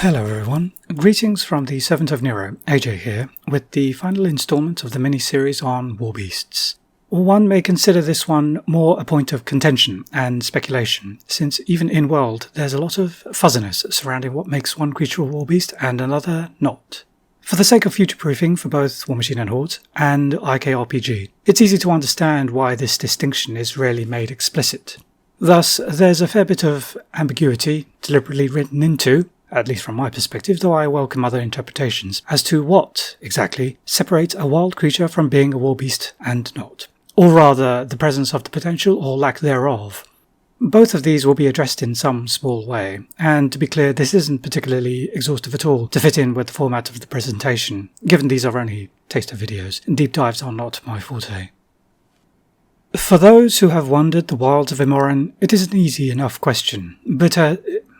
Hello everyone, greetings from the Servant of Nero, AJ here, with the final instalment of the mini-series on Warbeasts. One may consider this one more a point of contention and speculation, since even in-world there's a lot of fuzziness surrounding what makes one creature a Warbeast and another not. For the sake of future-proofing for both War Machine and Horde and IKRPG, it's easy to understand why this distinction is rarely made explicit. Thus, there's a fair bit of ambiguity deliberately written into, at least from my perspective, though I welcome other interpretations, as to what, exactly, separates a wild creature from being a warbeast and not. Or rather, the presence of the potential or lack thereof. Both of these will be addressed in some small way, and to be clear, this isn't particularly exhaustive at all to fit in with the format of the presentation, given these are only taster videos, and deep dives are not my forte. For those who have wandered the wilds of Imoran, it is an easy enough question,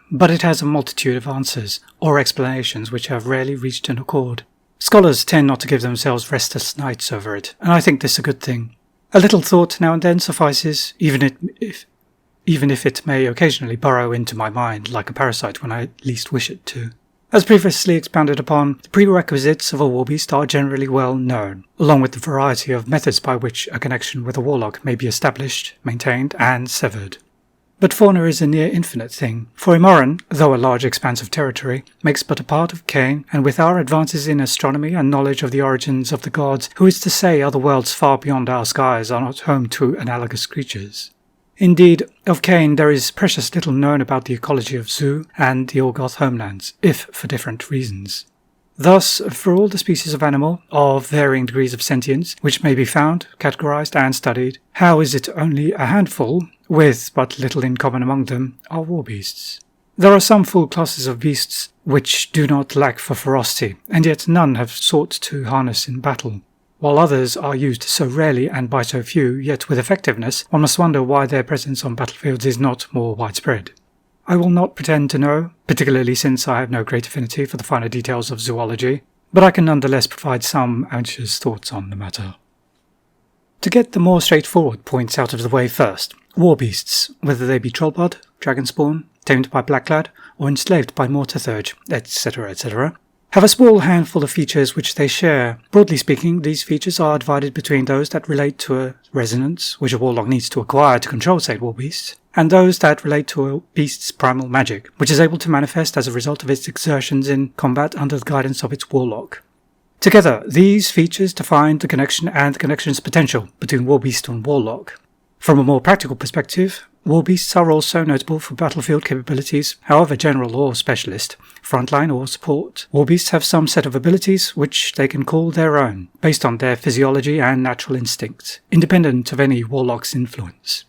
but it has a multitude of answers, or explanations which have rarely reached an accord. Scholars tend not to give themselves restless nights over it, and I think this a good thing. A little thought now and then suffices, even if it may occasionally burrow into my mind like a parasite when I least wish it to. As previously expounded upon, the prerequisites of a warbeast are generally well known, along with the variety of methods by which a connection with a warlock may be established, maintained, and severed. But fauna is a near infinite thing, for Imoran, though a large expanse of territory, makes but a part of Cain, and with our advances in astronomy and knowledge of the origins of the gods, who is to say other worlds far beyond our skies are not home to analogous creatures? Indeed, of Cain there is precious little known about the ecology of Zu and the Orgoth homelands, if for different reasons. Thus, for all the species of animal, of varying degrees of sentience, which may be found, categorized, and studied, how is it only a handful, with but little in common among them, are warbeasts? There are some full classes of beasts which do not lack for ferocity, and yet none have sought to harness in battle, while others are used so rarely and by so few, yet with effectiveness, one must wonder why their presence on battlefields is not more widespread. I will not pretend to know, particularly since I have no great affinity for the finer details of zoology, but I can nonetheless provide some anxious thoughts on the matter. To get the more straightforward points out of the way first, warbeasts, whether they be trollblood, dragonspawn, tamed by Blacklad, or enslaved by Mortarthurge, etc., etc., have a small handful of features which they share. Broadly speaking, these features are divided between those that relate to a resonance, which a warlock needs to acquire to control said warbeast, and those that relate to a beast's primal magic, which is able to manifest as a result of its exertions in combat under the guidance of its warlock. Together, these features define the connection and the connection's potential between warbeast and warlock. From a more practical perspective, warbeasts are also notable for battlefield capabilities, however general or specialist, frontline or support. Warbeasts have some set of abilities which they can call their own, based on their physiology and natural instincts, independent of any warlock's influence.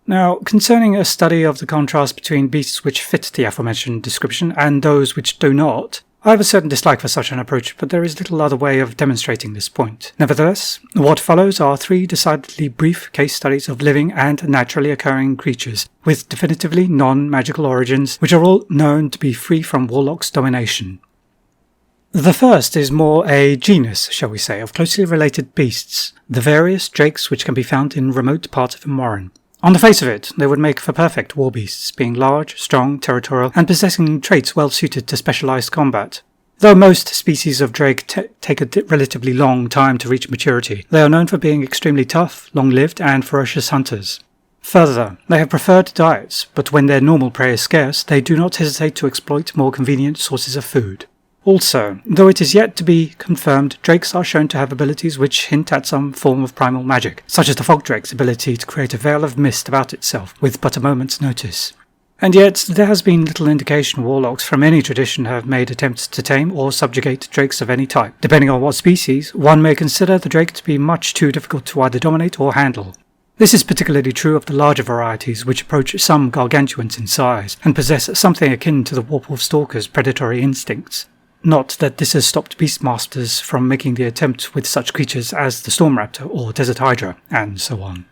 Now, concerning a study of the contrast between beasts which fit the aforementioned description and those which do not, I have a certain dislike for such an approach, but there is little other way of demonstrating this point. Nevertheless, what follows are 3 decidedly brief case studies of living and naturally occurring creatures, with definitively non-magical origins, which are all known to be free from warlock's domination. The first is more a genus, shall we say, of closely related beasts, the various drakes which can be found in remote parts of Imoran. On the face of it, they would make for perfect warbeasts, being large, strong, territorial, and possessing traits well suited to specialized combat. Though most species of drake take a relatively long time to reach maturity, they are known for being extremely tough, long-lived, and ferocious hunters. Further, they have preferred diets, but when their normal prey is scarce, they do not hesitate to exploit more convenient sources of food. Also, though it is yet to be confirmed, drakes are shown to have abilities which hint at some form of primal magic, such as the fog drake's ability to create a veil of mist about itself with but a moment's notice. And yet, there has been little indication warlocks from any tradition have made attempts to tame or subjugate drakes of any type. Depending on what species, one may consider the drake to be much too difficult to either dominate or handle. This is particularly true of the larger varieties, which approach some gargantuans in size, and possess something akin to the Warpwolf Stalker's predatory instincts. Not that this has stopped beastmasters from making the attempt with such creatures as the Storm Raptor or Desert Hydra, and so on.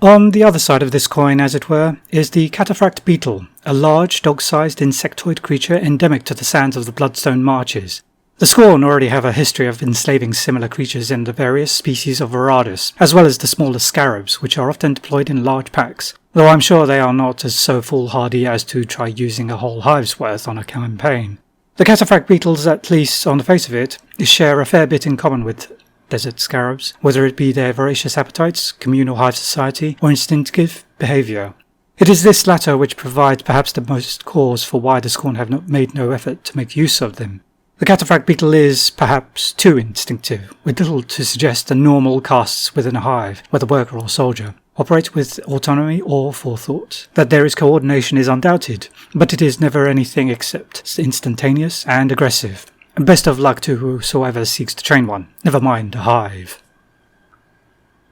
On the other side of this coin, as it were, is the cataphract beetle, a large, dog-sized insectoid creature endemic to the sands of the Bloodstone Marches. The Scorn already have a history of enslaving similar creatures in the various species of Varadus, as well as the smaller scarabs, which are often deployed in large packs. though I'm sure they are not as so foolhardy as to try using a whole hive's worth on a campaign. The cataphract beetles, at least on the face of it, share a fair bit in common with desert scarabs, whether it be their voracious appetites, communal hive society, or instinctive behaviour. It is this latter which provides perhaps the most cause for why the Scorn have made no effort to make use of them. The cataphract beetle is, perhaps, too instinctive, with little to suggest the normal castes within a hive, whether worker or soldier, operate with autonomy or forethought. That there is coordination is undoubted, but it is never anything except instantaneous and aggressive. Best of luck to whosoever seeks to train one, never mind a hive.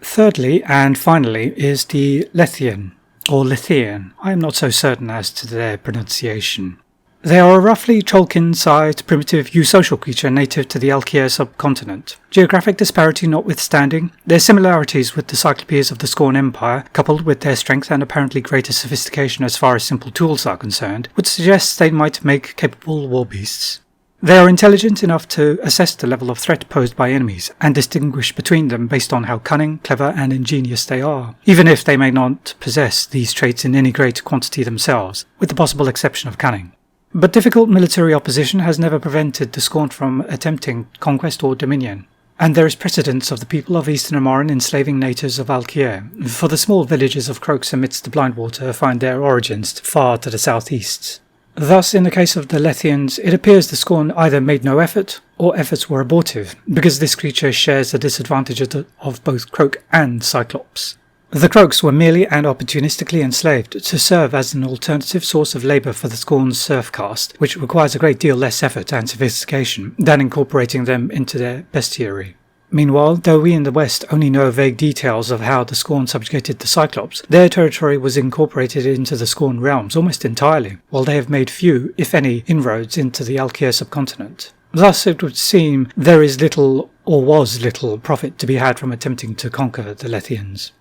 Thirdly, and finally, is the Lethian, or Lithian. I am not so certain as to their pronunciation. They are a roughly Cholkin-sized, primitive eusocial creature native to the Outliers subcontinent. Geographic disparity notwithstanding, their similarities with the Cyclopes of the Scorn Empire, coupled with their strength and apparently greater sophistication as far as simple tools are concerned, would suggest they might make capable warbeasts. They are intelligent enough to assess the level of threat posed by enemies, and distinguish between them based on how cunning, clever, and ingenious they are, even if they may not possess these traits in any great quantity themselves, with the possible exception of cunning. But difficult military opposition has never prevented the Scorn from attempting conquest or dominion, and there is precedence of the people of Eastern Amoran enslaving natives of Alkier, for the small villages of Croaks amidst the blind water find their origins far to the southeast. Thus, in the case of the Lethians, it appears the Scorn either made no effort, or efforts were abortive, because this creature shares the disadvantage of both Croak and Cyclops. The Croaks were merely and opportunistically enslaved to serve as an alternative source of labour for the Scorn's serf caste, which requires a great deal less effort and sophistication than incorporating them into their bestiary. Meanwhile, though we in the West only know vague details of how the Scorn subjugated the Cyclops, their territory was incorporated into the Scorn realms almost entirely, while they have made few, if any, inroads into the Alkier subcontinent. Thus it would seem there is little, or was little, profit to be had from attempting to conquer the Lethians.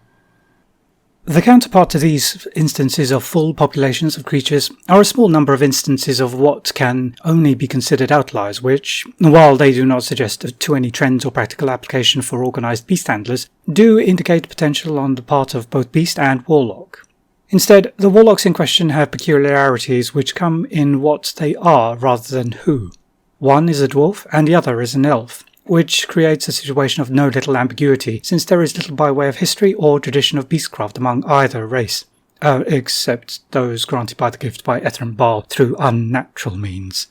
The counterpart to these instances of full populations of creatures are a small number of instances of what can only be considered outliers, which, while they do not suggest to any trends or practical application for organised beast handlers, do indicate potential on the part of both beast and warlock. Instead, the warlocks in question have peculiarities which come in what they are rather than who. One is a dwarf and the other is an elf, which creates a situation of no little ambiguity, since there is little by way of history or tradition of beastcraft among either race, except those granted by the gift by Ether and Baal through unnatural means.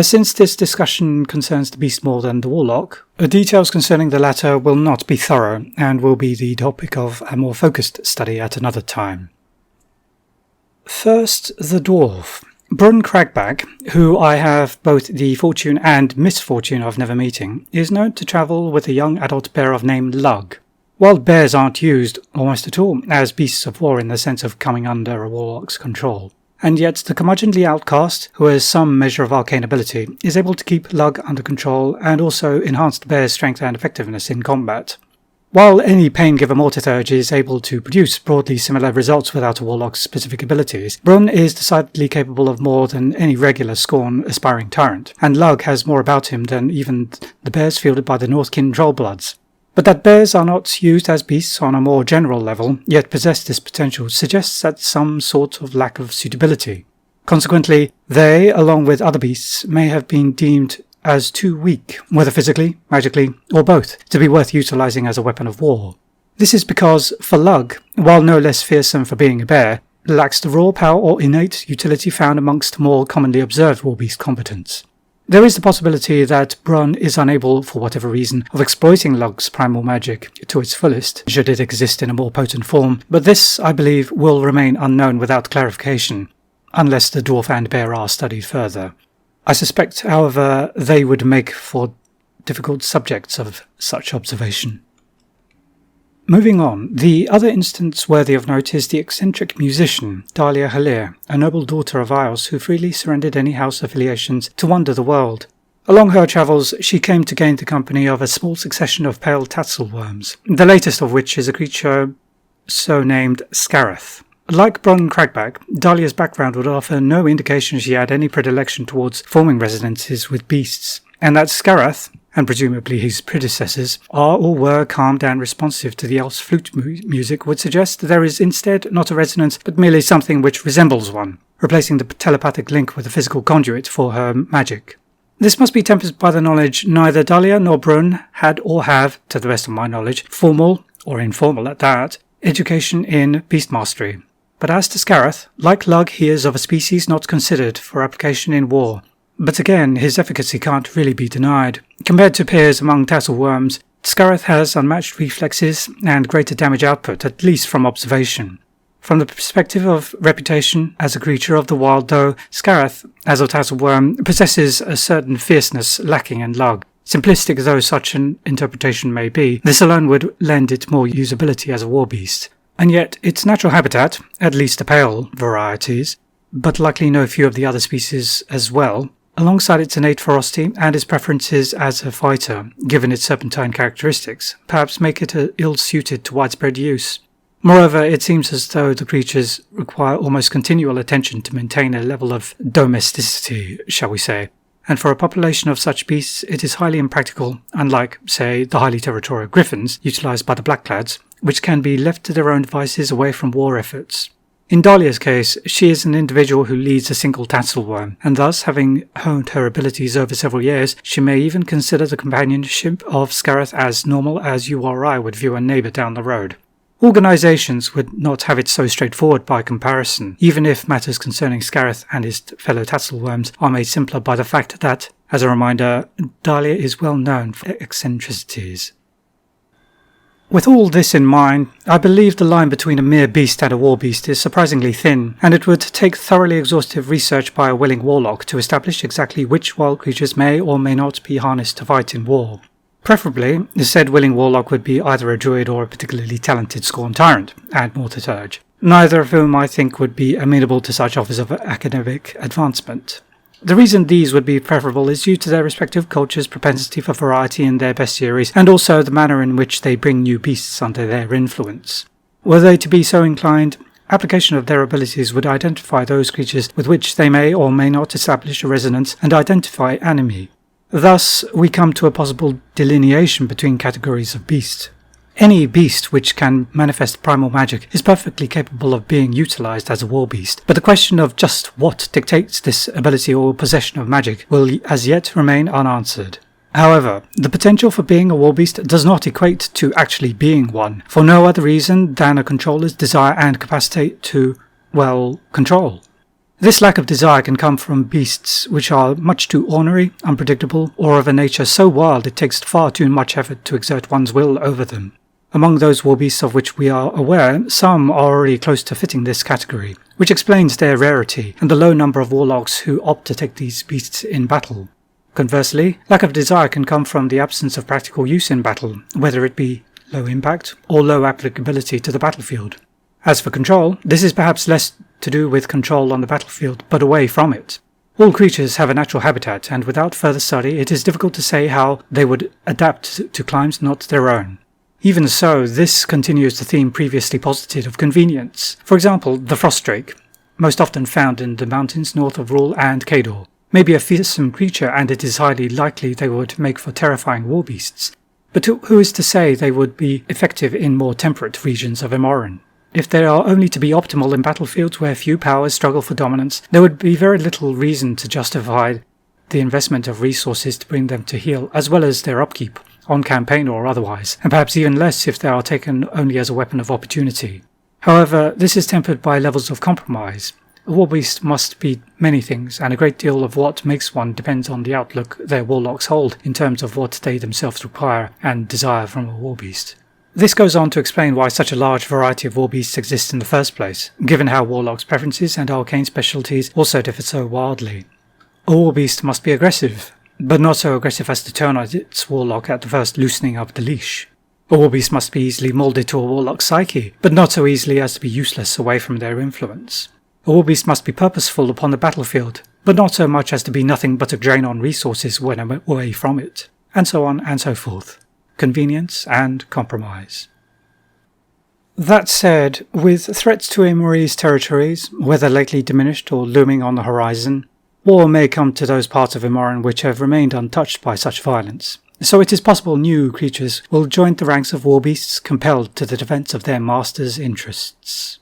Since this discussion concerns the beast more than the warlock, details concerning the latter will not be thorough, and will be the topic of a more focused study at another time. First, the dwarf. Brun Cragbag, who I have both the fortune and misfortune of never meeting, is known to travel with a young adult bear of name Lug. Wild bears aren't used, almost at all, as beasts of war in the sense of coming under a warlock's control. And yet the curmudgeonly outcast, who has some measure of arcane ability, is able to keep Lug under control and also enhance the bear's strength and effectiveness in combat. While any Pain-Giver Mortithurge is able to produce broadly similar results without a warlock's specific abilities, Brun is decidedly capable of more than any regular Scorn aspiring tyrant, and Lug has more about him than even the bears fielded by the Northkin Trollbloods. But that bears are not used as beasts on a more general level, yet possess this potential, suggests that some sort of lack of suitability. Consequently, they, along with other beasts, may have been deemed as too weak, whether physically, magically, or both, to be worth utilising as a weapon of war. This is because, for Lug, while no less fearsome for being a bear, lacks the raw power or innate utility found amongst more commonly observed warbeast combatants. There is the possibility that Brun is unable, for whatever reason, of exploiting Lug's primal magic to its fullest, should it exist in a more potent form, but this, I believe, will remain unknown without clarification, unless the dwarf and bear are studied further. I suspect, however, they would make for difficult subjects of such observation. Moving on, the other instance worthy of note is the eccentric musician, Dahlia Halir, a noble daughter of Isles who freely surrendered any house affiliations to wander the world. Along her travels, she came to gain the company of a small succession of pale tatzelworms, the latest of which is a creature so named Skarath. Like Brun Cragbag, Dahlia's background would offer no indication she had any predilection towards forming residences with beasts, and that Skarath, and presumably his predecessors, are or were calmed and responsive to the elf's flute music would suggest there is instead not a resonance but merely something which resembles one, replacing the telepathic link with a physical conduit for her magic. This must be tempered by the knowledge neither Dahlia nor Brun had or have, to the best of my knowledge, formal, or informal at that, education in beast mastery. But as to Skarath, like Lug, he is of a species not considered for application in war. But again, his efficacy can't really be denied. Compared to peers among tassel-worms, Skarath has unmatched reflexes and greater damage output, at least from observation. From the perspective of reputation as a creature of the wild, though, Skarath, as a tassel-worm, possesses a certain fierceness lacking in Lug. Simplistic though such an interpretation may be, this alone would lend it more usability as a warbeast. And yet, its natural habitat, at least the pale varieties, but likely no few of the other species as well, alongside its innate ferocity and its preferences as a fighter, given its serpentine characteristics, perhaps make it ill-suited to widespread use. Moreover, it seems as though the creatures require almost continual attention to maintain a level of domesticity, shall we say, and for a population of such beasts it is highly impractical, unlike, say, the highly territorial griffins utilised by the Blackclads, which can be left to their own devices away from war efforts. In Dahlia's case, she is an individual who leads a single tassel-worm, and thus, having honed her abilities over several years, she may even consider the companionship of Skarath as normal as you or I would view a neighbour down the road. Organisations would not have it so straightforward by comparison, even if matters concerning Skarath and his fellow tassel-worms are made simpler by the fact that, as a reminder, Dahlia is well known for eccentricities. With all this in mind, I believe the line between a mere beast and a warbeast is surprisingly thin, and it would take thoroughly exhaustive research by a willing warlock to establish exactly which wild creatures may or may not be harnessed to fight in war. Preferably, the said willing warlock would be either a druid or a particularly talented Scorn Tyrant, and more to urge, neither of whom I think would be amenable to such offers of academic advancement. The reason these would be preferable is due to their respective cultures' propensity for variety in their bestiaries, and also the manner in which they bring new beasts under their influence. Were they to be so inclined, application of their abilities would identify those creatures with which they may or may not establish a resonance and identify enemy. Thus, we come to a possible delineation between categories of beast. Any beast which can manifest primal magic is perfectly capable of being utilised as a warbeast, but the question of just what dictates this ability or possession of magic will as yet remain unanswered. However, the potential for being a warbeast does not equate to actually being one, for no other reason than a controller's desire and capacity to, well, control. This lack of desire can come from beasts which are much too ornery, unpredictable, or of a nature so wild it takes far too much effort to exert one's will over them. Among those warbeasts of which we are aware, some are already close to fitting this category, which explains their rarity and the low number of warlocks who opt to take these beasts in battle. Conversely, lack of desire can come from the absence of practical use in battle, whether it be low impact or low applicability to the battlefield. As for control, this is perhaps less to do with control on the battlefield, but away from it. All creatures have a natural habitat, and without further study it is difficult to say how they would adapt to climes not their own. Even so, this continues the theme previously posited of convenience. For example, the frostdrake, most often found in the mountains north of Rule and Kador, may be a fearsome creature, and it is highly likely they would make for terrifying warbeasts. But who is to say they would be effective in more temperate regions of Imoran? If they are only to be optimal in battlefields where few powers struggle for dominance, there would be very little reason to justify the investment of resources to bring them to heal, as well as their upkeep, on campaign or otherwise, and perhaps even less if they are taken only as a weapon of opportunity. However, this is tempered by levels of compromise. A warbeast must be many things, and a great deal of what makes one depends on the outlook their warlocks hold in terms of what they themselves require and desire from a warbeast. This goes on to explain why such a large variety of warbeasts exist in the first place, given how warlocks' preferences and arcane specialties also differ so wildly. A warbeast must be aggressive, but not so aggressive as to turn on its warlock at the first loosening of the leash. A warbeast must be easily moulded to a warlock's psyche, but not so easily as to be useless away from their influence. A warbeast must be purposeful upon the battlefield, but not so much as to be nothing but a drain on resources when away from it, and so on and so forth. Convenience and compromise. That said, with threats to Imori's territories, whether lately diminished or looming on the horizon, war may come to those parts of Imoran which have remained untouched by such violence, so it is possible new creatures will join the ranks of Warbeasts compelled to the defence of their master's interests.